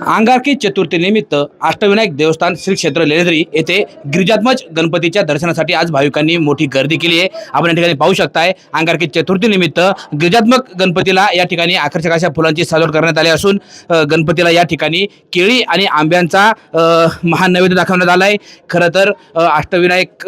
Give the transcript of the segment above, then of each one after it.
अंगारकी चतुर्थीनिमित्त अष्टविनायक देवस्थान श्री क्षेत्र लेण्याद्री येथे गिरिजात्मज गणपतीच्या दर्शनासाठी आज भाविकांनी मोठी गर्दी केली आहे। आपण या ठिकाणी पाहू शकताय अंगारकी चतुर्थीनिमित्त गिरिजात्मक गणपतीला या ठिकाणी आकर्षक अशा फुलांची सजावट करण्यात आली असून गणपतीला या ठिकाणी केळी आणि आंब्यांचा महान नैवेद्य दाखवण्यात आला आहे। खरं तर अष्टविनायक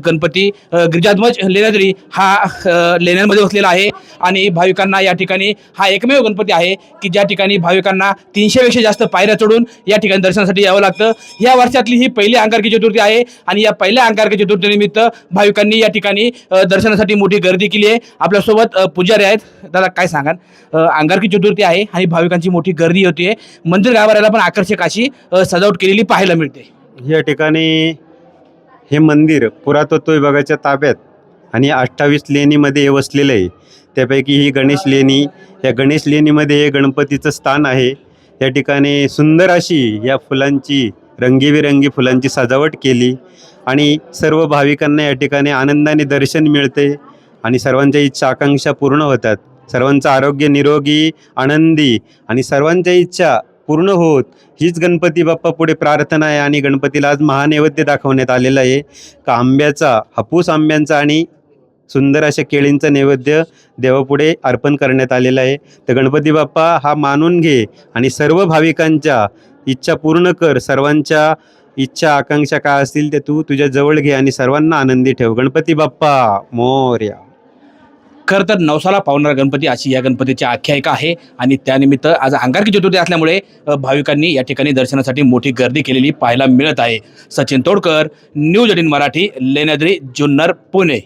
गणपती गिरिजात्मज लेण्याद्री हा लेण्यांमध्ये वसलेला आहे आणि भाविकांना या ठिकाणी हा एकमेव गणपती आहे की ज्या ठिकाणी भाविकांना 300 पेक्षा जास्त पायऱ्या चढून या ठिकाणी दर्शनासाठी यावं लागतं। या वर्षातली ही पहिली अंगारकी चतुर्थी आहे आणि या पहिल्या अंगारकी चतुर्थीनिमित्त भाविकांनी या ठिकाणी दर्शनासाठी मोठी गर्दी केली आहे। आपल्यासोबत पुजारी आहेत। दादा काय सांगाल, अंगारकी चतुर्थी आहे आणि भाविकांची मोठी गर्दी होती, मंदिर गाभाऱ्याला पण आकर्षक अशी सजावट केलेली पाहायला मिळते। या ठिकाणी हे मंदिर पुरातत्व विभागाच्या ताब्यात आणि 28 लेणीमध्ये वसलेलं आहे। त्यापैकी ही गणेश लेणी, या गणेश लेणीमध्ये हे गणपतीचं स्थान आहे। या ठिकाणी सुंदर अशी या फुलांची रंगीबेरंगी फुलांची सजावट केली आणि सर्व भाविकांना या ठिकाणी आनंदाने दर्शन मिळते आणि सर्वांच्या इच्छा आकांक्षा पूर्ण होतात। सर्वांचं आरोग्य निरोगी आनंदी आणि सर्वांच्या इच्छा पूर्ण होत हीच गणपती बाप्पा पुढे प्रार्थना आहे। आणि गणपतीला आज महानैवेद्य दाखवण्यात आलेला आहे का आंब्याचा, हापूस आंब्यांचा आणि सुंदर अशा केळींचं नैवेद्य देवापुढे अर्पण करण्यात आलेलं आहे। तर गणपती बाप्पा हा मानून घे आणि सर्व भाविकांच्या इच्छा पूर्ण कर। सर्वांच्या इच्छा आकांक्षा काय असतील ते तू तुझ्या जवळ घे आणि सर्वांना आनंदी ठेव। गणपती बाप्पा मोरया। खरं तर नवसाला पावणारा गणपती अशी या गणपतीची आख्यायिका आहे आणि त्यानिमित्त आज अंगारकी चतुर्थी असल्यामुळे भाविकांनी या ठिकाणी दर्शनासाठी मोठी गर्दी केलेली पाहायला मिळत आहे। सचिन तोडकर, न्यूज 18 मराठी, लेण्याद्री, जुन्नर, पुणे।